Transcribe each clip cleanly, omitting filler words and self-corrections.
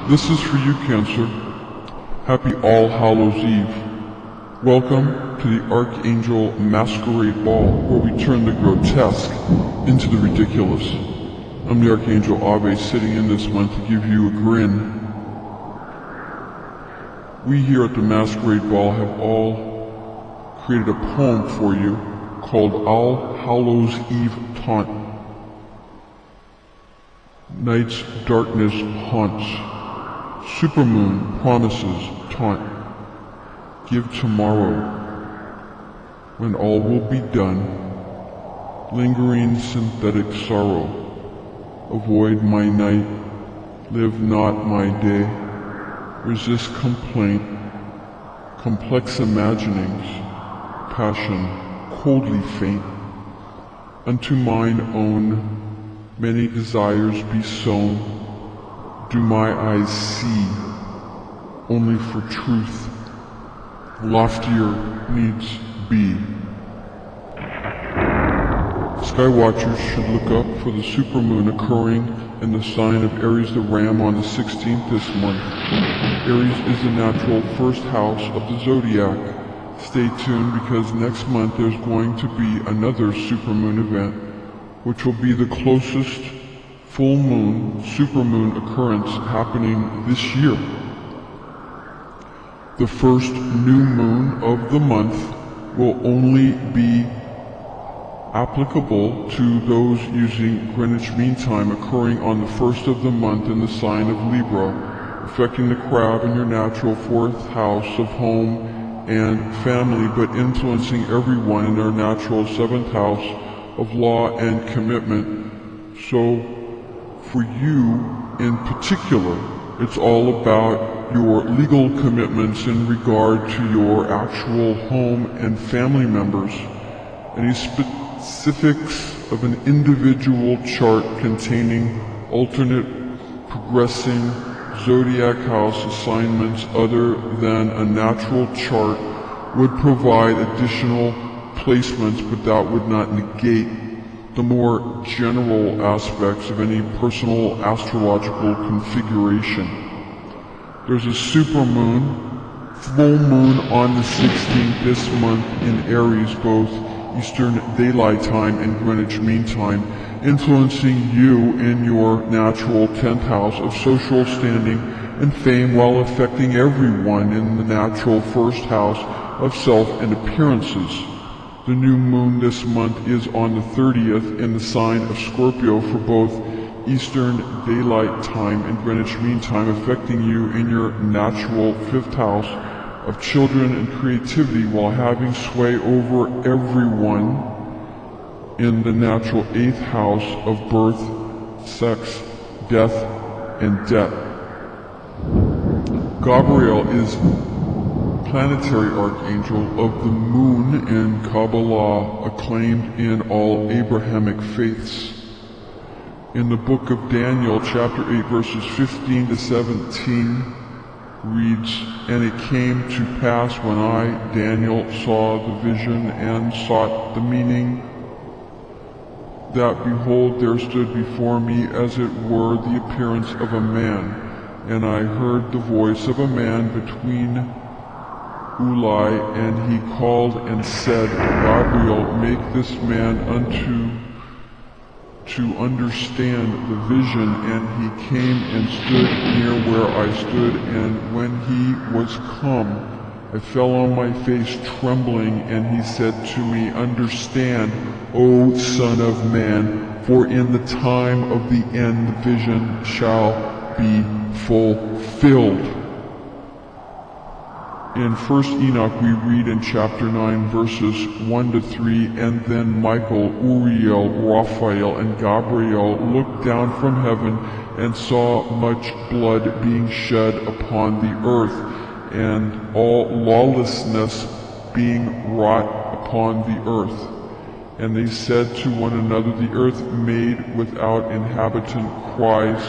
This is for you, Cancer. Happy All Hallows Eve. Welcome to the Archangel Masquerade Ball, where we turn the grotesque into the ridiculous. I'm the Archangel Ave, sitting in this month to give you a grin. We here at the Masquerade Ball have all created a poem for you called All Hallows Eve Taunt. Night's darkness haunts. Supermoon promises taunt. Give tomorrow, when all will be done. Lingering synthetic sorrow. Avoid my night, live not my day. Resist complaint, complex imaginings. Passion, coldly faint. Unto mine own, many desires be sown. Do my eyes see, only for truth, loftier needs be. Skywatchers should look up for the supermoon occurring in the sign of Aries the Ram on the 16th this month. Aries is the natural first house of the zodiac. Stay tuned because next month there's going to be another supermoon event, which will be the closest full moon, supermoon occurrence happening this year. The first new moon of the month will only be applicable to those using Greenwich Mean Time, occurring on the first of the month in the sign of Libra, affecting the crab in your natural fourth house of home and family, but influencing everyone in their natural seventh house of law and commitment. So for you in particular, it's all about your legal commitments in regard to your actual home and family members. Any specifics of an individual chart containing alternate progressing zodiac house assignments other than a natural chart would provide additional placements, but that would not negate the more general aspects of any personal astrological configuration. There's a supermoon, full moon on the 16th this month in Aries, both Eastern Daylight Time and Greenwich Mean Time, influencing you in your natural 10th house of social standing and fame, while affecting everyone in the natural first house of self and appearances. The new moon this month is on the 30th in the sign of Scorpio for both Eastern Daylight Time and Greenwich Mean Time, affecting you in your natural 5th house of children and creativity, while having sway over everyone in the natural 8th house of birth, sex, death, and debt. Gabriel is planetary archangel of the moon in Kabbalah, acclaimed in all Abrahamic faiths. In the book of Daniel, chapter 8, verses 15 to 17, reads, And it came to pass when I, Daniel, saw the vision and sought the meaning, that behold, there stood before me as it were the appearance of a man, and I heard the voice of a man between Ulai, and he called and said, Gabriel, make this man to understand the vision. And he came and stood near where I stood, and when he was come, I fell on my face trembling, and he said to me, Understand, O Son of Man, for in the time of the end the vision shall be fulfilled. In 1 Enoch we read in chapter 9 verses 1 to 3, And then Michael, Uriel, Raphael, and Gabriel looked down from heaven and saw much blood being shed upon the earth, and all lawlessness being wrought upon the earth. And they said to one another, The earth made without inhabitant cries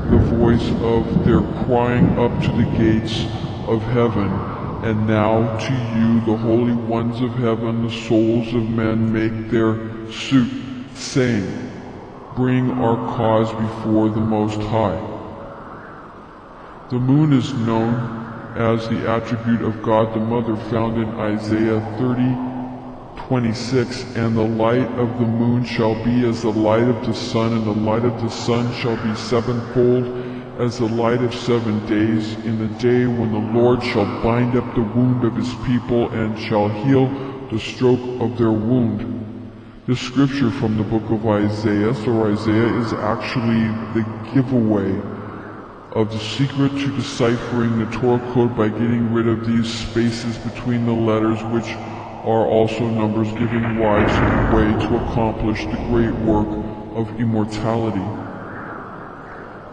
the voice of their crying up to the gates of heaven. And now to you, the holy ones of heaven, the souls of men make their suit, saying, Bring our cause before the Most High. The moon is known as the attribute of God the Mother found in Isaiah 30:26, and the light of the moon shall be as the light of the sun, and the light of the sun shall be sevenfold as the light of 7 days, in the day when the Lord shall bind up the wound of his people and shall heal the stroke of their wound. This scripture from the book of Isaiah, so Isaiah is actually the giveaway of the secret to deciphering the Torah code by getting rid of these spaces between the letters, which are also numbers, giving rise to the way to accomplish the great work of immortality.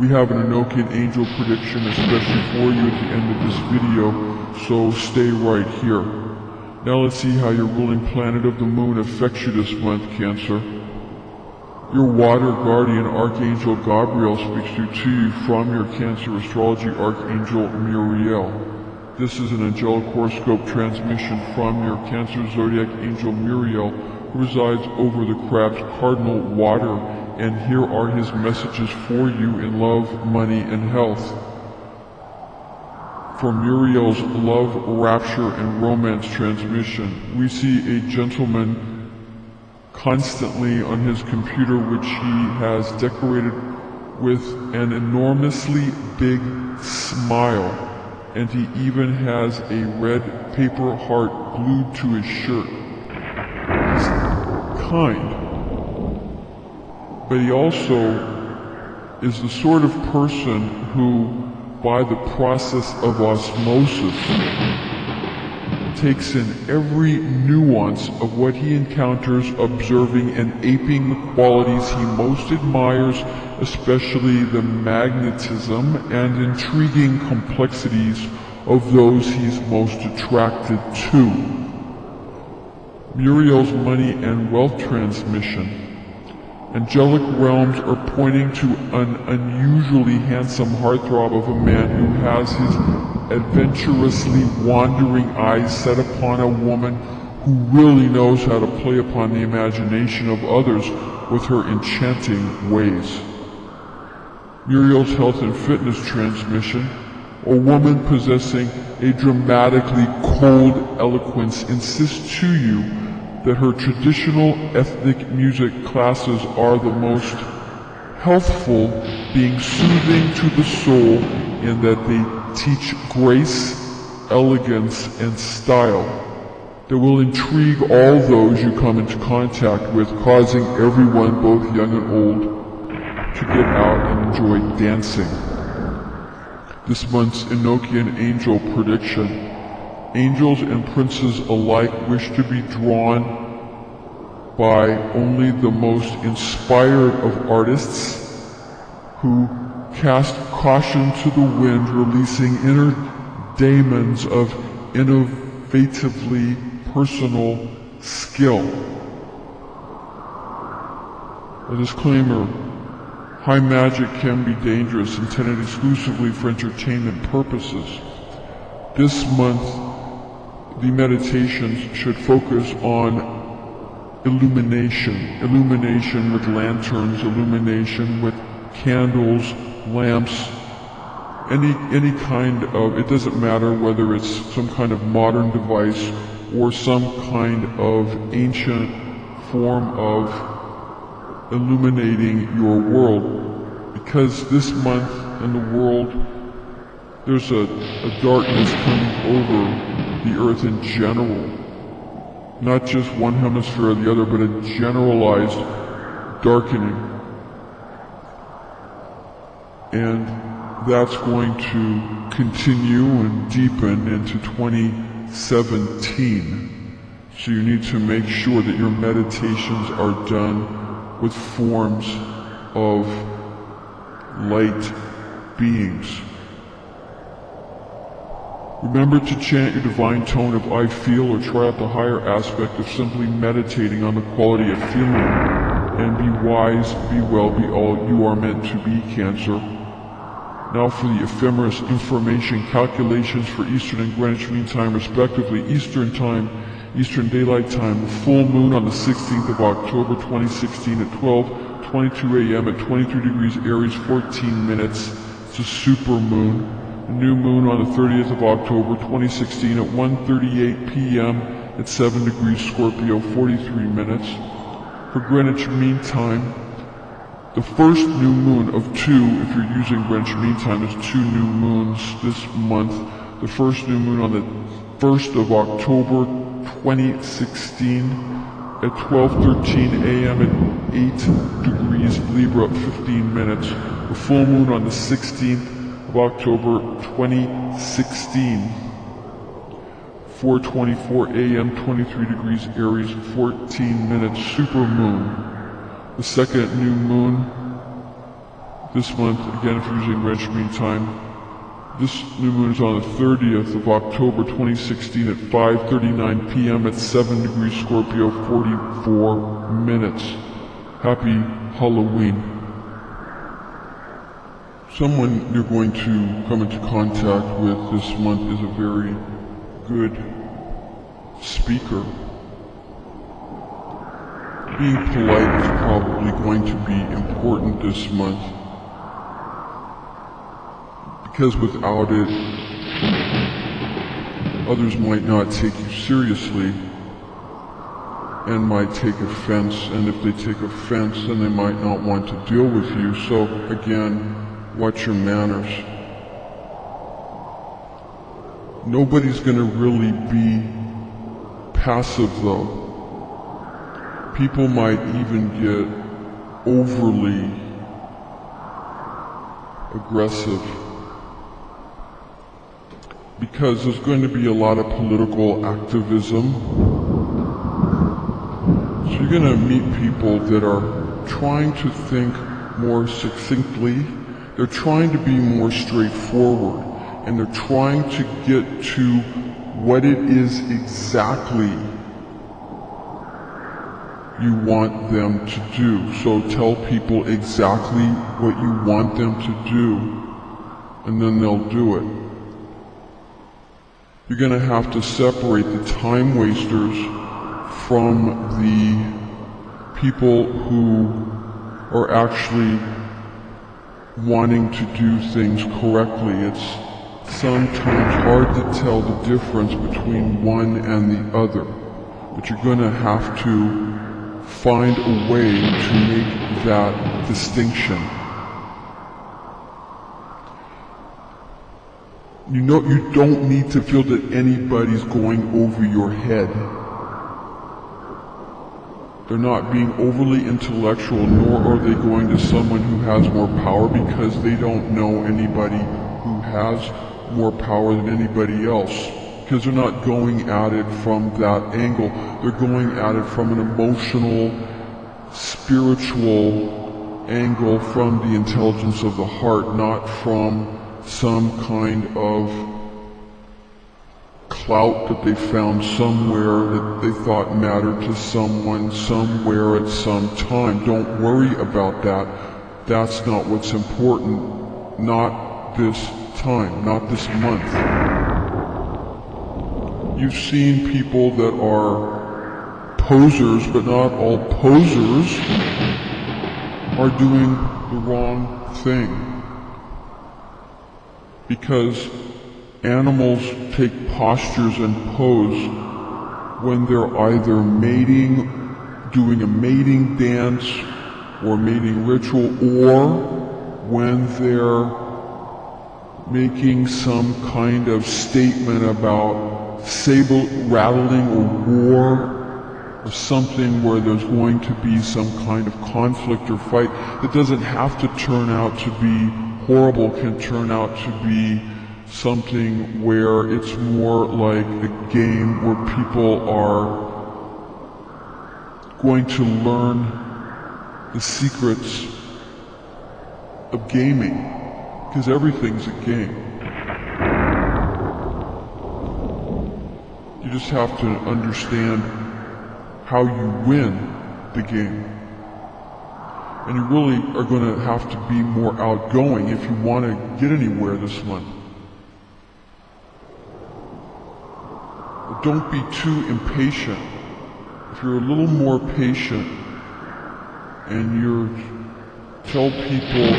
We have an Enochian angel prediction especially for you at the end of this video, so stay right here. Now let's see how your ruling planet of the moon affects you this month, Cancer. Your water guardian Archangel Gabriel speaks to you from your Cancer astrology Archangel Muriel. This is an angelic horoscope transmission from your Cancer zodiac angel Muriel, who resides over the crab's cardinal water, and here are his messages for you in love, money, and health. For Muriel's love, rapture, and romance transmission, we see a gentleman constantly on his computer, which he has decorated with an enormously big smile, and he even has a red paper heart glued to his shirt. He's kind, but he also is the sort of person who, by the process of osmosis, takes in every nuance of what he encounters, observing and aping the qualities he most admires, especially the magnetism and intriguing complexities of those he's most attracted to. Muriel's money and wealth transmission. Angelic realms are pointing to an unusually handsome heartthrob of a man who has his adventurously wandering eyes set upon a woman who really knows how to play upon the imagination of others with her enchanting ways. Muriel's health and fitness transmission. A woman possessing a dramatically cold eloquence insists to you that her traditional ethnic music classes are the most healthful, being soothing to the soul in that they teach grace, elegance, and style that will intrigue all those you come into contact with, causing everyone, both young and old, to get out and enjoy dancing. This month's Enochian angel prediction. Angels and princes alike wish to be drawn by only the most inspired of artists who cast caution to the wind, releasing inner daemons of innovatively personal skill. A disclaimer: high magic can be dangerous, intended exclusively for entertainment purposes. This month, the meditations should focus on illumination with lanterns, illumination with candles, lamps, any kind of, it doesn't matter whether it's some kind of modern device or some kind of ancient form of illuminating your world, because this month in the world there's a darkness coming over the earth in general, not just one hemisphere or the other, but a generalized darkening. And that's going to continue and deepen into 2017. So you need to make sure that your meditations are done with forms of light beings. Remember to chant your divine tone of I feel, or try out the higher aspect of simply meditating on the quality of feeling. And be wise, be well, be all you are meant to be, Cancer. Now for the ephemeris information calculations for Eastern and Greenwich Mean Time respectively. Eastern Time, Eastern Daylight Time, the full moon on the 16th of October 2016 at 12:22 a.m. at 23 degrees Aries 14 minutes. It's a supermoon. A new moon on the 30th of October 2016 at 1:38 p.m. at 7 degrees Scorpio, 43 minutes. For Greenwich Mean Time, the first new moon of two, if you're using Greenwich Mean Time, is 2 new moons this month. The first new moon on the 1st of October 2016 at 12:13 a.m. at 8 degrees Libra, 15 minutes. The full moon on the 16th of October 2016, 4:24 a.m., 23 degrees Aries, 14 minutes. Supermoon, the second new moon this month, again if you're using Greenwich Mean Time. This new moon is on the 30th of October 2016 at 5:39 p.m. at 7 degrees Scorpio, 44 minutes. Happy Halloween. Someone you're going to come into contact with this month is a very good speaker. Being polite is probably going to be important this month, because without it, others might not take you seriously and might take offense, and if they take offense, then they might not want to deal with you. So again, watch your manners. Nobody's gonna really be passive though. People might even get overly aggressive, because there's going to be a lot of political activism. So you're going to meet people that are trying to think more succinctly. They're trying to be more straightforward, and they're trying to get to what it is exactly you want them to do. So tell people exactly what you want them to do, and then they'll do it. You're going to have to separate the time wasters from the people who are actually wanting to do things correctly. It's sometimes hard to tell the difference between one and the other, but you're going to have to find a way to make that distinction. You know, you don't need to feel that anybody's going over your head. They're not being overly intellectual, nor are they going to someone who has more power, because they don't know anybody who has more power than anybody else. Because they're not going at it from that angle. They're going at it from an emotional, spiritual angle, from the intelligence of the heart, not from some kind of clout that they found somewhere that they thought mattered to someone somewhere at some time. Don't worry about that. That's not what's important. Not this time, not this month. You've seen people that are posers, but not all posers are doing the wrong thing. Because animals take postures and pose when they're either mating, doing a mating dance or mating ritual, or when they're making some kind of statement about saber rattling or war, or something where there's going to be some kind of conflict or fight that doesn't have to turn out to be horrible, can turn out to be something where it's more like a game where people are going to learn the secrets of gaming, because everything's a game. You just have to understand how you win the game. And you really are going to have to be more outgoing if you want to get anywhere this month. But don't be too impatient. If you're a little more patient and you tell people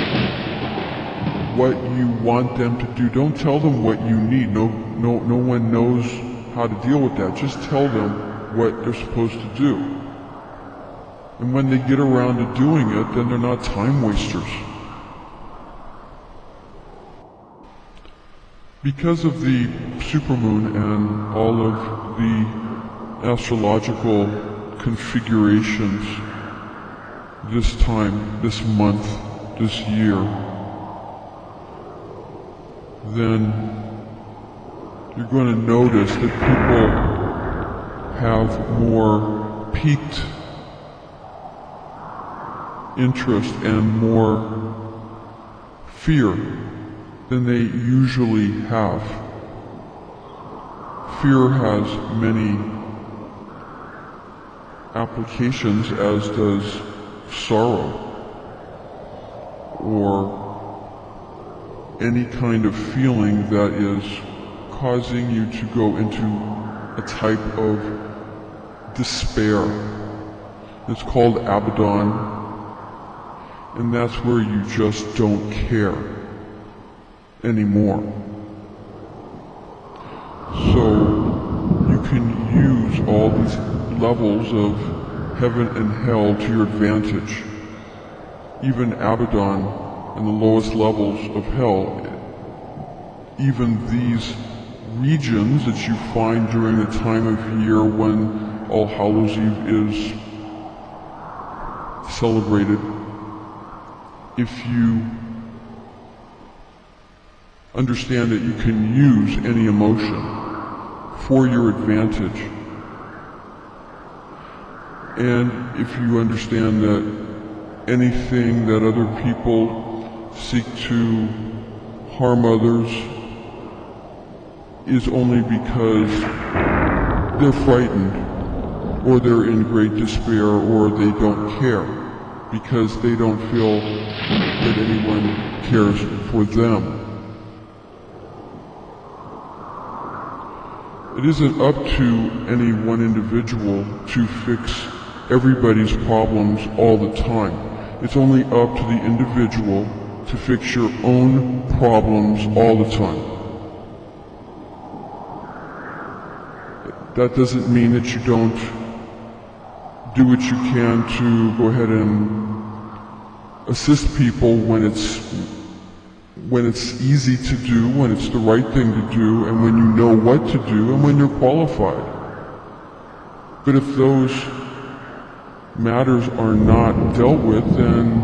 what you want them to do. Don't tell them what you need. No one knows how to deal with that. Just tell them what they're supposed to do. And when they get around to doing it, then they're not time wasters. Because of the supermoon and all of the astrological configurations this time, this month, this year, then you're going to notice that people have more piqued interest and more fear than they usually have. Fear has many applications, as does sorrow, or any kind of feeling that is causing you to go into a type of despair. It's called Abaddon, and that's where you just don't care anymore. So you can use all these levels of heaven and hell to your advantage. Even Abaddon and the lowest levels of hell, even these regions that you find during the time of year when All Hallows Eve is celebrated, if you understand that you can use any emotion for your advantage, and if you understand that anything that other people seek to harm others is only because they're frightened, or they're in great despair, or they don't care, because they don't feel that anyone cares for them. It isn't up to any one individual to fix everybody's problems all the time. It's only up to the individual to fix your own problems all the time. That doesn't mean that you don't do what you can to go ahead and assist people when it's easy to do, when it's the right thing to do, and when you know what to do, and when you're qualified. But if those matters are not dealt with, then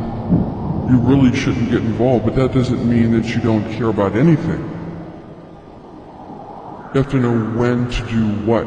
you really shouldn't get involved. But that doesn't mean that you don't care about anything. You have to know when to do what.